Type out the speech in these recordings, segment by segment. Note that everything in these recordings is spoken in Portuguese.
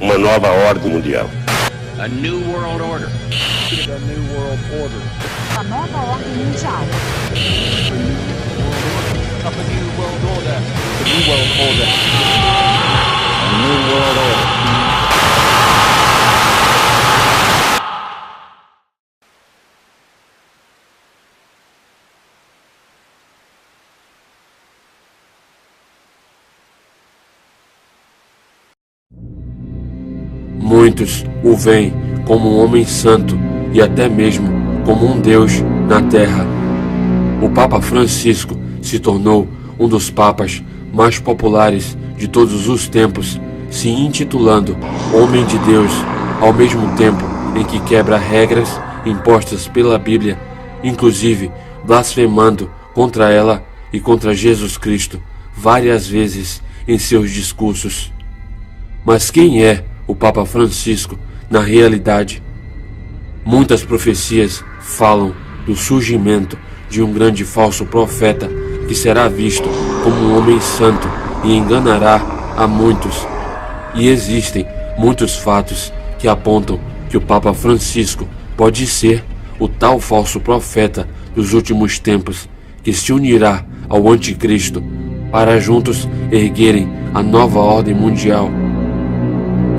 uma nova ordem mundial. A new world order. A new world order. A nova ordem mundial. Of a new world order. A new world order. A new world order. Muitos o veem como um homem santo e até mesmo como um Deus na terra. O Papa Francisco se tornou um dos papas mais populares de todos os tempos, se intitulando Homem de Deus, ao mesmo tempo em que quebra regras impostas pela Bíblia, inclusive blasfemando contra ela e contra Jesus Cristo várias vezes em seus discursos. Mas quem é o Papa Francisco na realidade? Muitas profecias falam do surgimento de um grande falso profeta que será visto como um homem santo e enganará a muitos. E existem muitos fatos que apontam que o Papa Francisco pode ser o tal falso profeta dos últimos tempos que se unirá ao Anticristo para juntos erguerem a nova ordem mundial.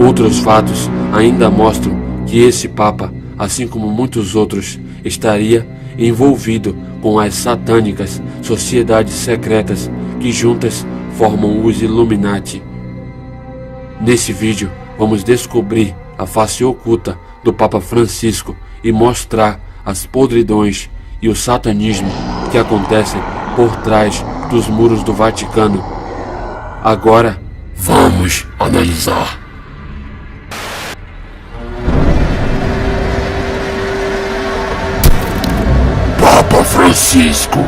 Outros fatos ainda mostram que esse Papa, assim como muitos outros, estaria envolvido com as satânicas sociedades secretas que juntas formam os Illuminati. Nesse vídeo vamos descobrir a face oculta do Papa Francisco e mostrar as podridões e o satanismo que acontecem por trás dos muros do Vaticano. Agora vamos analisar. Papa Francisco.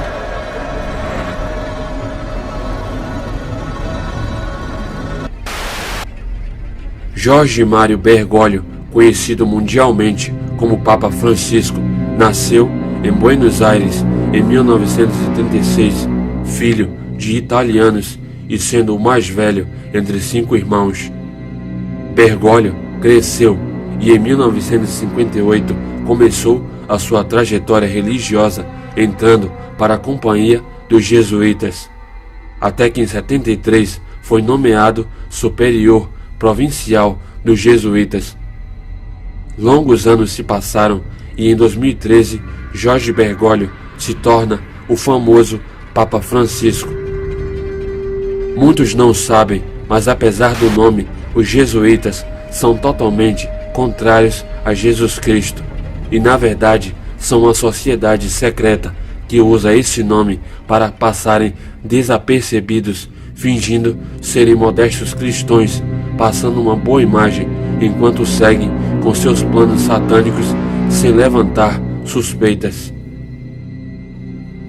Jorge Mário Bergoglio, conhecido mundialmente como Papa Francisco, nasceu em Buenos Aires em 1936, filho de italianos e sendo o mais velho entre 5 irmãos. Bergoglio cresceu e em 1958 começou a sua trajetória religiosa, entrando para a companhia dos jesuítas, até que em 73 foi nomeado superior provincial dos jesuítas. Longos anos se passaram e em 2013 Jorge Bergoglio se torna o famoso Papa Francisco. Muitos não sabem, mas apesar do nome, os jesuítas são totalmente contrários a Jesus Cristo. E na verdade são uma sociedade secreta que usa esse nome para passarem desapercebidos, fingindo serem modestos cristãos, passando uma boa imagem enquanto seguem com seus planos satânicos sem levantar suspeitas.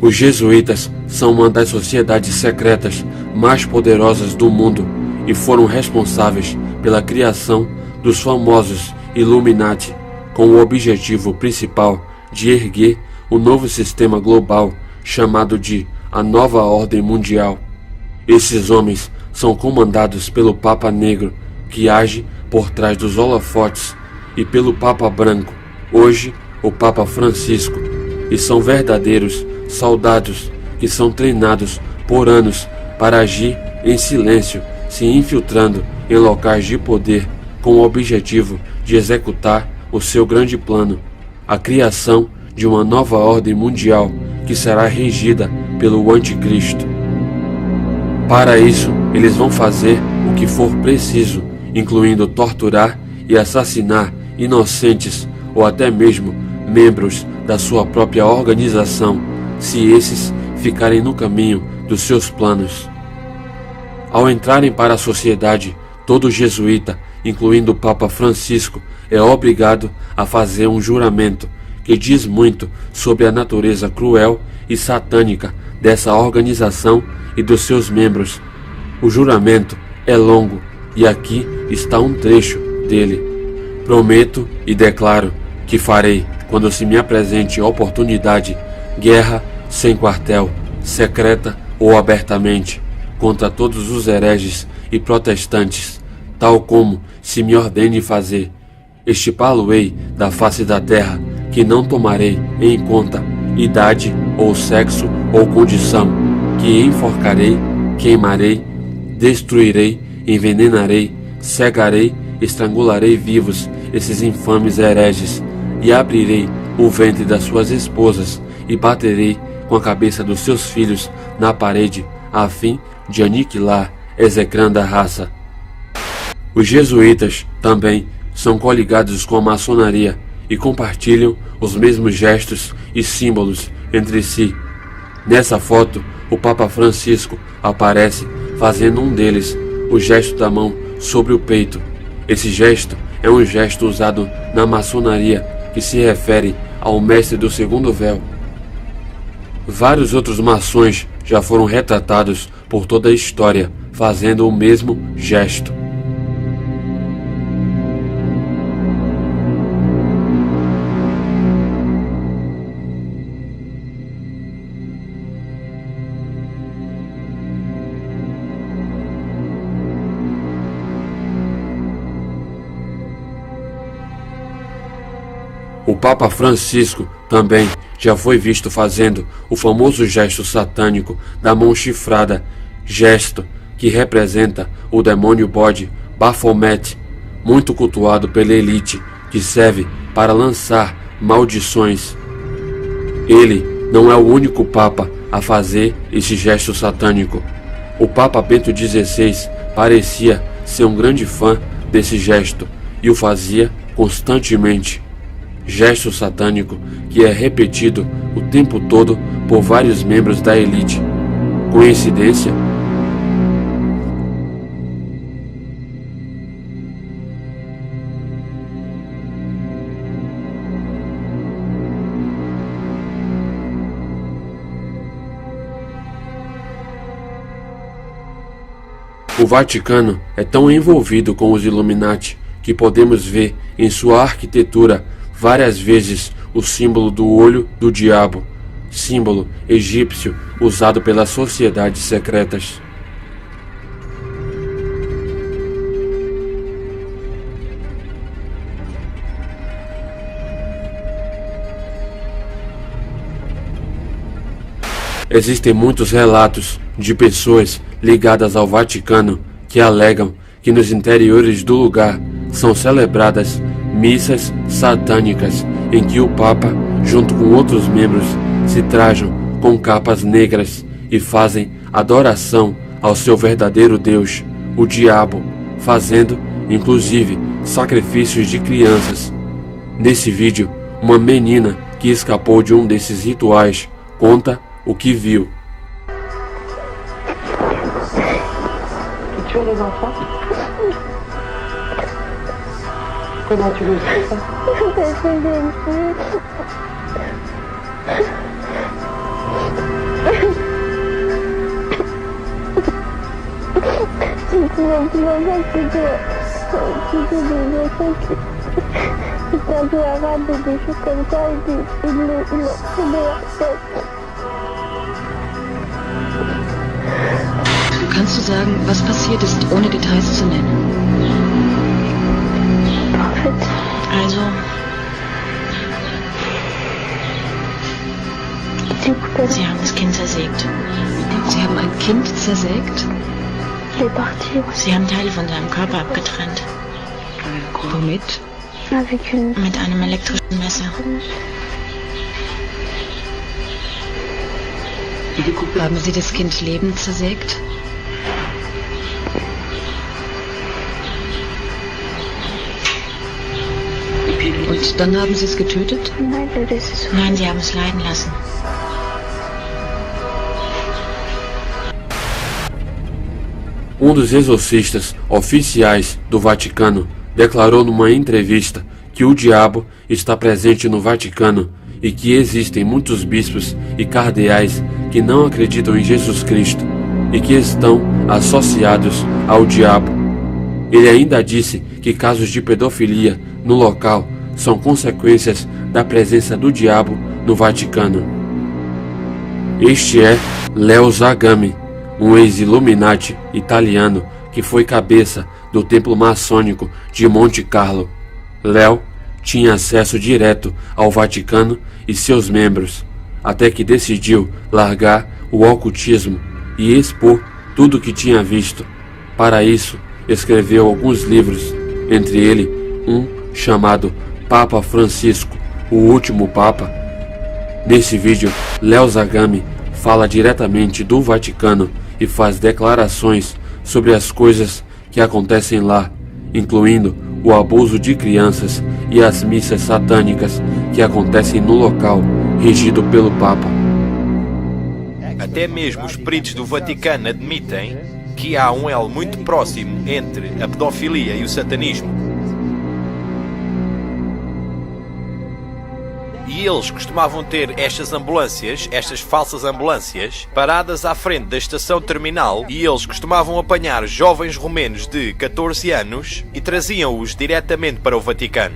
Os jesuítas são uma das sociedades secretas mais poderosas do mundo e foram responsáveis pela criação dos famosos Illuminati, com o objetivo principal de erguer o novo sistema global chamado de a Nova Ordem Mundial. Esses homens são comandados pelo Papa Negro, que age por trás dos holofotes, e pelo Papa Branco, hoje o Papa Francisco, e são verdadeiros soldados que são treinados por anos para agir em silêncio, se infiltrando em locais de poder com o objetivo de executar o seu grande plano, a criação de uma nova ordem mundial que será regida pelo Anticristo. Para isso, eles vão fazer o que for preciso, incluindo torturar e assassinar inocentes ou até mesmo membros da sua própria organização, se esses ficarem no caminho dos seus planos. Ao entrarem para a sociedade, todo jesuíta, incluindo o Papa Francisco, é obrigado a fazer um juramento que diz muito sobre a natureza cruel e satânica dessa organização e dos seus membros. O juramento é longo e aqui está um trecho dele. Prometo e declaro que farei, quando se me apresente a oportunidade, guerra sem quartel, secreta ou abertamente, contra todos os hereges e protestantes, tal como se me ordene fazer. Extirpá-lo-ei da face da terra, que não tomarei em conta idade, ou sexo, ou condição, que enforcarei, queimarei, destruirei, envenenarei, cegarei, estrangularei vivos esses infames hereges, e abrirei o ventre das suas esposas, e baterei com a cabeça dos seus filhos na parede, a fim de aniquilar, execrando a raça. Os jesuítas também são coligados com a maçonaria e compartilham os mesmos gestos e símbolos entre si. Nessa foto, o Papa Francisco aparece fazendo um deles, o gesto da mão sobre o peito. Esse gesto é um gesto usado na maçonaria que se refere ao mestre do segundo véu. Vários outros maçons já foram retratados por toda a história fazendo o mesmo gesto. O Papa Francisco também já foi visto fazendo o famoso gesto satânico da mão chifrada, gesto que representa o demônio bode Baphomet, muito cultuado pela elite, que serve para lançar maldições. Ele não é o único Papa a fazer esse gesto satânico. O Papa Bento XVI parecia ser um grande fã desse gesto e o fazia constantemente. Gesto satânico que é repetido o tempo todo por vários membros da elite. Coincidência? O Vaticano é tão envolvido com os Illuminati que podemos ver em sua arquitetura várias vezes o símbolo do olho do diabo, símbolo egípcio usado pelas sociedades secretas. Existem muitos relatos de pessoas ligadas ao Vaticano que alegam que nos interiores do lugar são celebradas missas satânicas em que o Papa, junto com outros membros, se trajam com capas negras e fazem adoração ao seu verdadeiro Deus, o diabo, fazendo, inclusive, sacrifícios de crianças. Nesse vídeo, uma menina que escapou de um desses rituais conta o que viu. Tu tues les enfants? Comment tu le sais ça? Parce que j'aime plus. C'est toujours plus longtemps que c'était des enfants qui étaient peu arabes et des choses comme ça et ils l'ont pris de leur tête. Kannst du sagen, was passiert ist, ohne Details zu nennen? En fait, Also, j'ai coupé Sie haben das Kind zersägt. Sie haben ein Kind zersägt? les parties Sie haben Teile von seinem Körper abgetrennt. Womit? avec une Mit einem elektrischen Messer. Haben Sie das Kind lebend zersägt? Und dann haben Sie es getötet? Nein, je laisse souffrir. Nein, Sie haben es leiden lassen. Um dos exorcistas oficiais do Vaticano declarou numa entrevista que o diabo está presente no Vaticano e que existem muitos bispos e cardeais que não acreditam em Jesus Cristo e que estão associados ao diabo. Ele ainda disse que casos de pedofilia no local são consequências da presença do diabo no Vaticano. Este é Leo Zagami, um ex-Illuminati italiano que foi cabeça do templo maçônico de Monte Carlo. Léo tinha acesso direto ao Vaticano e seus membros, até que decidiu largar o ocultismo e expor tudo o que tinha visto. Para isso, escreveu alguns livros, entre eles um chamado Papa Francisco, o Último Papa. Nesse vídeo, Léo Zagami fala diretamente do Vaticano e faz declarações sobre as coisas que acontecem lá, incluindo o abuso de crianças e as missas satânicas que acontecem no local regido pelo Papa. Até mesmo os peritos do Vaticano admitem que há um elo muito próximo entre a pedofilia e o satanismo. E eles costumavam ter estas ambulâncias, estas falsas ambulâncias, paradas à frente da estação terminal, e eles costumavam apanhar jovens romenos de 14 anos e traziam-os diretamente para o Vaticano.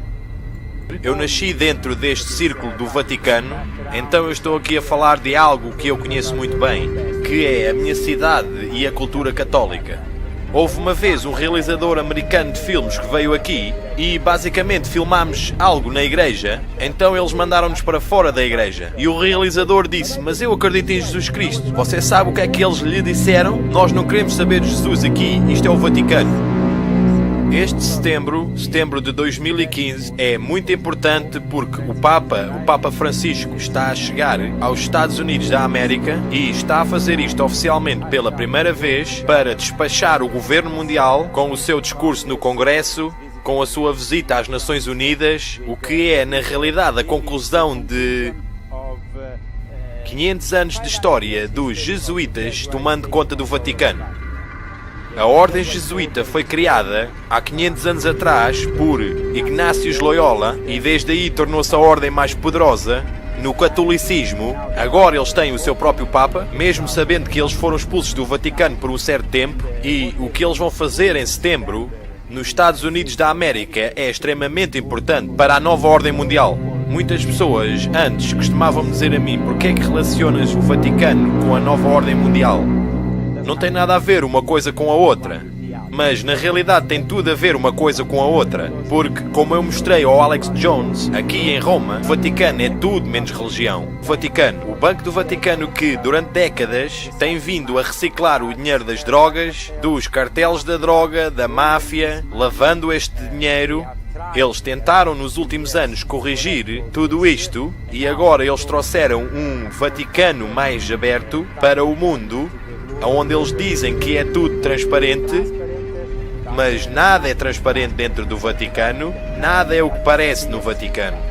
Eu nasci dentro deste círculo do Vaticano, então eu estou aqui a falar de algo que eu conheço muito bem, que é a minha cidade e a cultura católica. Houve uma vez um realizador americano de filmes que veio aqui e basicamente filmámos algo na igreja, então eles mandaram-nos para fora da igreja. E o realizador disse: mas eu acredito em Jesus Cristo. Você sabe o que é que eles lhe disseram? Nós não queremos saber de Jesus aqui, isto é o Vaticano. Este setembro de 2015 é muito importante porque o Papa Francisco está a chegar aos Estados Unidos da América e está a fazer isto oficialmente pela primeira vez para despachar o governo mundial com o seu discurso no Congresso, com a sua visita às Nações Unidas, o que é na realidade a conclusão de 500 anos de história dos jesuítas tomando conta do Vaticano. A Ordem Jesuíta foi criada há 500 anos atrás por Ignácio Loyola e desde aí tornou-se a ordem mais poderosa no catolicismo. Agora eles têm o seu próprio Papa, mesmo sabendo que eles foram expulsos do Vaticano por um certo tempo, e o que eles vão fazer em setembro nos Estados Unidos da América é extremamente importante para a nova ordem mundial. Muitas pessoas antes costumavam dizer a mim: porque é que relacionas o Vaticano com a nova ordem mundial? Não tem nada a ver uma coisa com a outra, mas na realidade tem tudo a ver uma coisa com a outra, porque, como eu mostrei ao Alex Jones aqui em Roma, o Vaticano é tudo menos religião. O Vaticano, o Banco do Vaticano, que durante décadas tem vindo a reciclar o dinheiro das drogas, dos cartéis da droga, da máfia, lavando este dinheiro. Eles tentaram nos últimos anos corrigir tudo isto e agora eles trouxeram um Vaticano mais aberto para o mundo, onde eles dizem que é tudo transparente, mas nada é transparente dentro do Vaticano, nada é o que parece no Vaticano.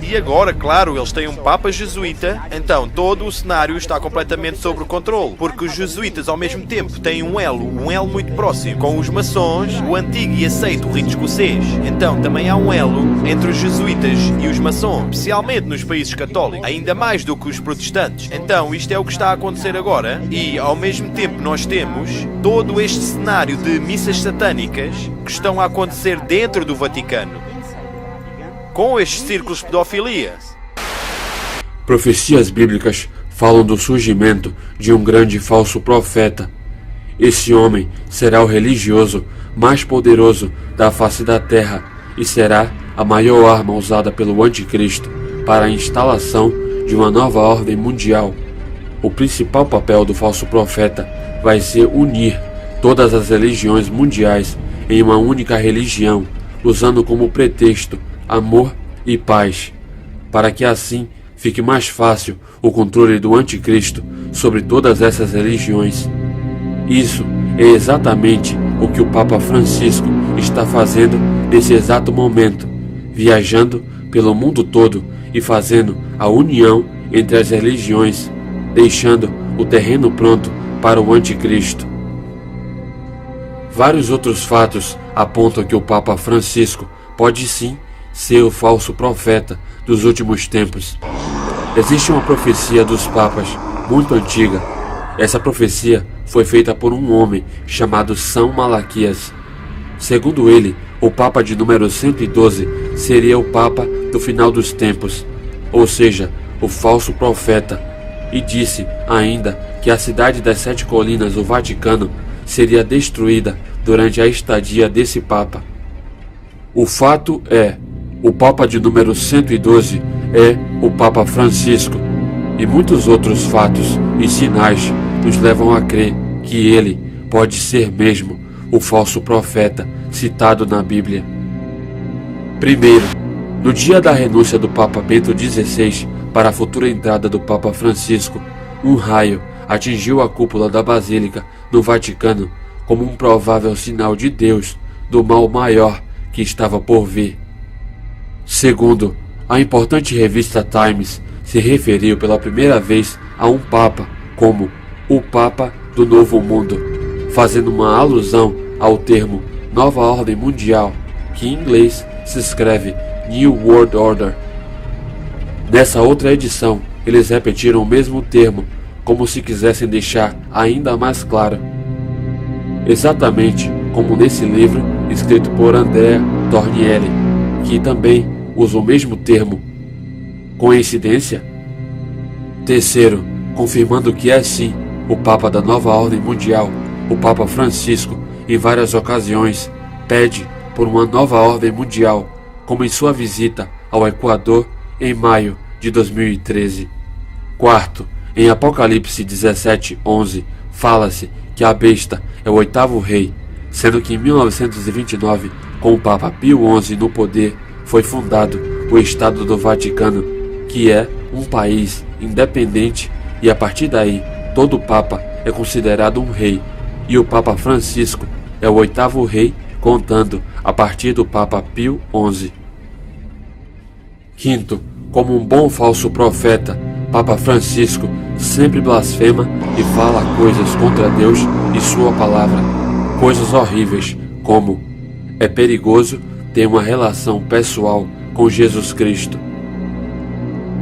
E agora, claro, eles têm um Papa jesuíta, então todo o cenário está completamente sob controle, porque os jesuítas ao mesmo tempo têm um elo muito próximo com os maçons, o antigo e aceito rito escocês. Então também há um elo entre os jesuítas e os maçons, especialmente nos países católicos, ainda mais do que os protestantes. Então isto é o que está a acontecer agora, e ao mesmo tempo nós temos todo este cenário de missas satânicas que estão a acontecer dentro do Vaticano, com estes círculos de pedofilia. Profecias bíblicas falam do surgimento de um grande falso profeta. Esse homem será o religioso mais poderoso da face da terra e será a maior arma usada pelo anticristo para a instalação de uma nova ordem mundial. O principal papel do falso profeta vai ser unir todas as religiões mundiais em uma única religião, usando como pretexto amor e paz, para que assim fique mais fácil o controle do anticristo sobre todas essas religiões. Isso é exatamente o que o Papa Francisco está fazendo nesse exato momento, viajando pelo mundo todo e fazendo a união entre as religiões, deixando o terreno pronto para o anticristo. Vários outros fatos apontam que o Papa Francisco pode sim ser o falso profeta dos últimos tempos. Existe uma profecia dos papas muito antiga. Essa profecia foi feita por um homem chamado São Malaquias. Segundo ele, o Papa de número 112 seria o Papa do final dos tempos, ou seja, o falso profeta, e disse ainda que a cidade das 7 colinas, o Vaticano, seria destruída durante a estadia desse Papa. O fato é, o Papa de número 112 é o Papa Francisco, e muitos outros fatos e sinais nos levam a crer que ele pode ser mesmo o falso profeta citado na Bíblia. Primeiro, no dia da renúncia do Papa Bento XVI para a futura entrada do Papa Francisco, um raio atingiu a cúpula da Basílica no Vaticano como um provável sinal de Deus do mal maior que estava por vir. Segundo, a importante revista Times se referiu pela primeira vez a um Papa como o Papa do Novo Mundo, fazendo uma alusão ao termo Nova Ordem Mundial, que em inglês se escreve New World Order. Nessa outra edição, eles repetiram o mesmo termo, como se quisessem deixar ainda mais claro. Exatamente como nesse livro escrito por Andrea Tornielli, que também usa o mesmo termo. Coincidência? Terceiro, confirmando que é sim o Papa da Nova Ordem Mundial, o Papa Francisco, em várias ocasiões, pede por uma nova ordem mundial, como em sua visita ao Equador em maio de 2013. Quarto, em Apocalipse 17:11, fala-se que a besta é o 8º rei, sendo que em 1929, com o Papa Pio XI no poder, foi fundado o Estado do Vaticano, que é um país independente, e a partir daí todo Papa é considerado um rei, e o Papa Francisco é o 8º rei, contando a partir do Papa Pio XI. Quinto, como um bom falso profeta, Papa Francisco sempre blasfema e fala coisas contra Deus e sua palavra, coisas horríveis, como é perigoso ter uma relação pessoal com Jesus Cristo.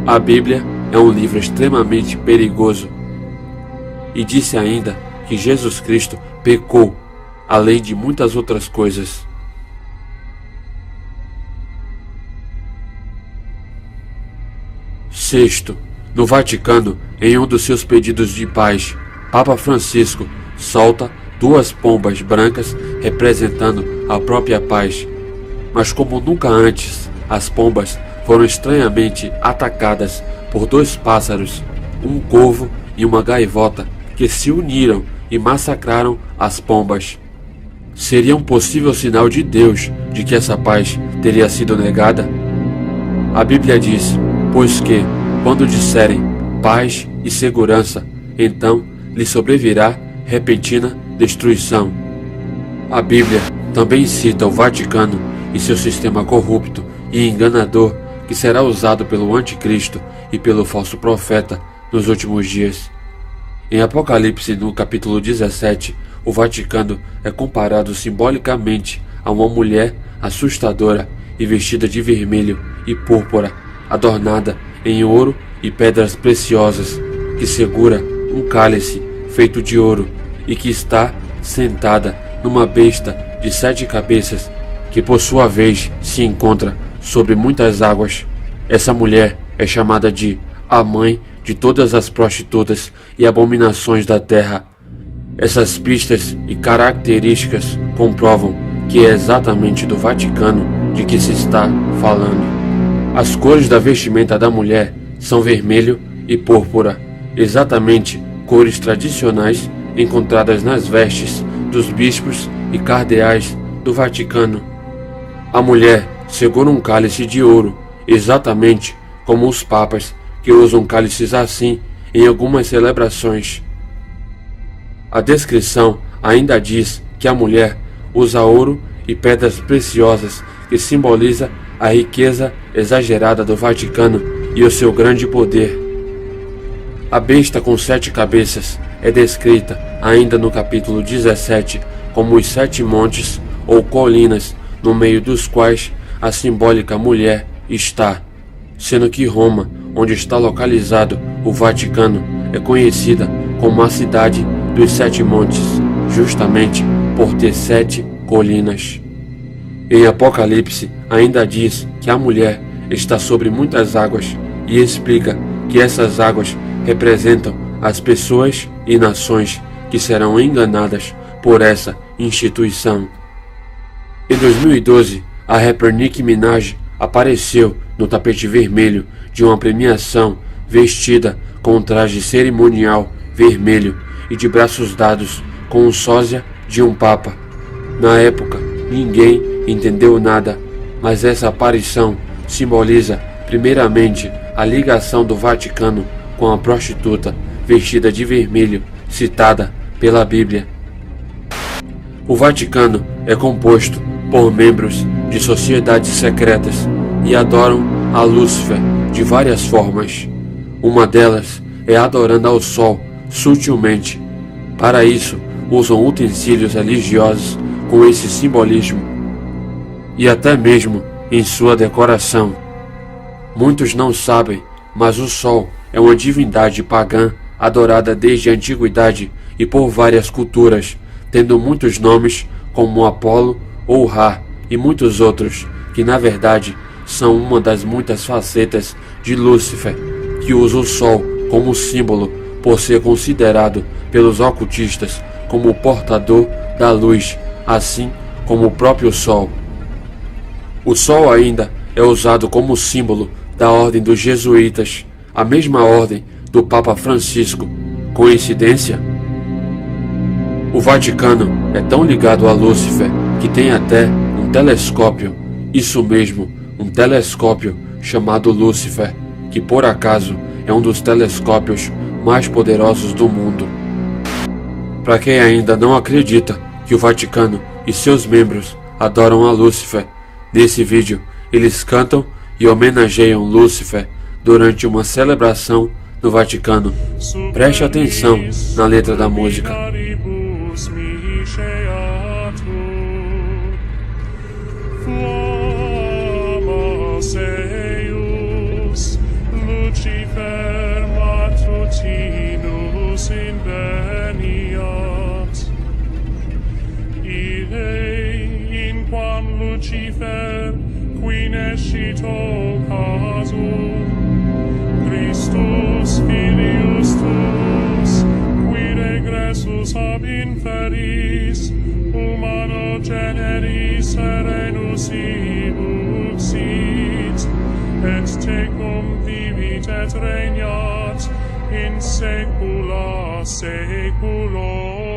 A Bíblia é um livro extremamente perigoso. E disse ainda que Jesus Cristo pecou, além de muitas outras coisas. Sexto, no Vaticano, em um dos seus pedidos de paz, Papa Francisco solta 2 pombas brancas representando a própria paz. Mas como nunca antes, as pombas foram estranhamente atacadas por 2 pássaros, um corvo e uma gaivota, que se uniram e massacraram as pombas. Seria um possível sinal de Deus de que essa paz teria sido negada? A Bíblia diz, pois que, quando disserem paz e segurança, então lhe sobrevirá repentina destruição. A Bíblia também cita o Vaticano e seu sistema corrupto e enganador que será usado pelo Anticristo e pelo falso profeta nos últimos dias. Em Apocalipse, no capítulo 17, o Vaticano é comparado simbolicamente a uma mulher assustadora e vestida de vermelho e púrpura, adornada em ouro e pedras preciosas, que segura um cálice feito de ouro e que está sentada numa besta de 7 cabeças, que por sua vez se encontra sobre muitas águas. Essa mulher é chamada de a mãe de todas as prostitutas e abominações da terra. Essas pistas e características comprovam que é exatamente do Vaticano de que se está falando. As cores da vestimenta da mulher são vermelho e púrpura, exatamente cores tradicionais encontradas nas vestes dos bispos e cardeais do Vaticano. A mulher segura um cálice de ouro, exatamente como os papas, que usam cálices assim em algumas celebrações. A descrição ainda diz que a mulher usa ouro e pedras preciosas, que simboliza a riqueza exagerada do Vaticano e o seu grande poder. A besta com 7 cabeças é descrita ainda no capítulo 17 como os 7 montes ou colinas, no meio dos quais a simbólica mulher está, sendo que Roma, onde está localizado o Vaticano, é conhecida como a cidade dos 7 montes, justamente por ter 7 colinas. Em Apocalipse ainda diz que a mulher está sobre muitas águas e explica que essas águas representam as pessoas e nações que serão enganadas por essa instituição. Em 2012, a rapper Nicki Minaj apareceu no tapete vermelho de uma premiação vestida com um traje cerimonial vermelho e de braços dados com o sósia de um papa. Na época, ninguém entendeu nada, mas essa aparição simboliza primeiramente a ligação do Vaticano com a prostituta vestida de vermelho citada pela Bíblia. O Vaticano é composto por membros de sociedades secretas e adoram a Lúcifer de várias formas. Uma delas é adorando ao Sol sutilmente. Para isso, usam utensílios religiosos com esse simbolismo e até mesmo em sua decoração. Muitos não sabem, mas o Sol é uma divindade pagã adorada desde a antiguidade e por várias culturas, tendo muitos nomes como Apolo ou Ra e muitos outros, que na verdade são uma das muitas facetas de Lúcifer, que usa o Sol como símbolo por ser considerado pelos ocultistas como o portador da luz, assim como o próprio Sol. O Sol ainda é usado como símbolo da ordem dos jesuítas, a mesma ordem do Papa Francisco. Coincidência? O Vaticano é tão ligado a Lúcifer que tem até um telescópio, isso mesmo, um telescópio chamado Lúcifer, que por acaso é um dos telescópios mais poderosos do mundo. Para quem ainda não acredita que o Vaticano e seus membros adoram a Lúcifer, nesse vídeo eles cantam e homenageiam Lúcifer durante uma celebração no Vaticano. Preste atenção na letra da música. Lucifer matutinus inveniat, Ire in quam Lucifer qui nescito casu, Christus filius tuus, qui regressus ab inferis, humano generis serenus ibuxit, et tecum vivit et regnat in saecula saeculorum.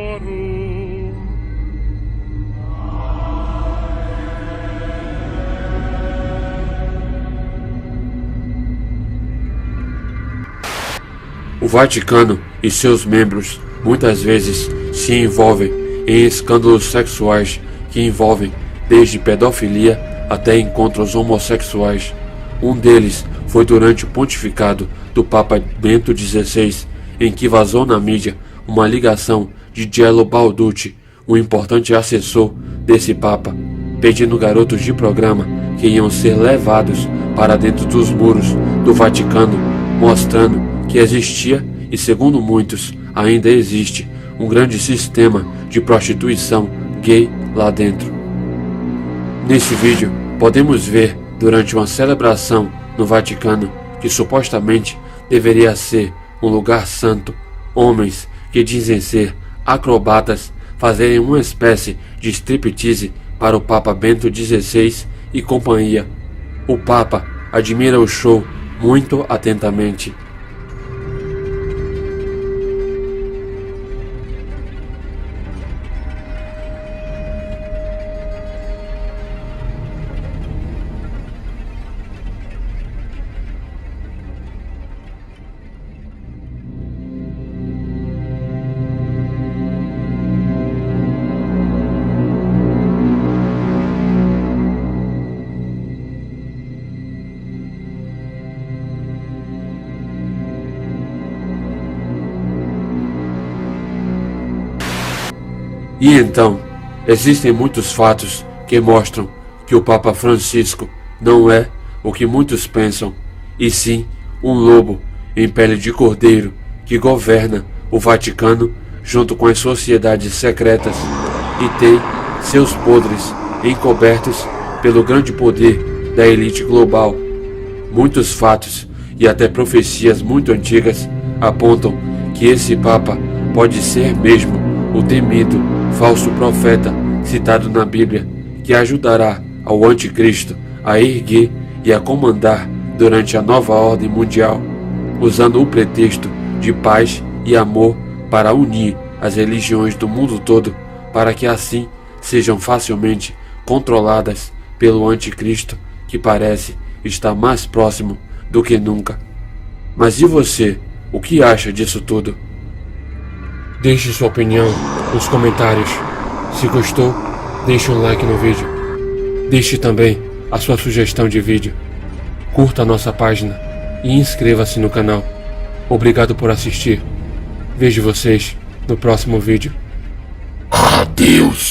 O Vaticano e seus membros muitas vezes se envolvem em escândalos sexuais que envolvem desde pedofilia até encontros homossexuais. Um deles foi durante o pontificado do Papa Bento XVI, em que vazou na mídia uma ligação de Gelo Balducci, um importante assessor desse Papa, pedindo garotos de programa que iam ser levados para dentro dos muros do Vaticano, mostrando que existia, e segundo muitos ainda existe, um grande sistema de prostituição gay lá dentro. Nesse vídeo podemos ver, durante uma celebração no Vaticano, que supostamente deveria ser um lugar santo, homens que dizem ser acrobatas fazerem uma espécie de striptease para o Papa Bento XVI e companhia. O Papa admira o show muito atentamente. E então, existem muitos fatos que mostram que o Papa Francisco não é o que muitos pensam, e sim um lobo em pele de cordeiro que governa o Vaticano junto com as sociedades secretas e tem seus podres encobertos pelo grande poder da elite global. Muitos fatos e até profecias muito antigas apontam que esse Papa pode ser mesmo o temido falso profeta citado na Bíblia, que ajudará ao anticristo a erguer e a comandar durante a nova ordem mundial, usando o pretexto de paz e amor para unir as religiões do mundo todo, para que assim sejam facilmente controladas pelo anticristo, que parece estar mais próximo do que nunca. Mas e você, o que acha disso tudo? Deixe sua opinião nos comentários. Se gostou, deixe um like no vídeo. Deixe também a sua sugestão de vídeo. Curta a nossa página e inscreva-se no canal. Obrigado por assistir. Vejo vocês no próximo vídeo. Adeus!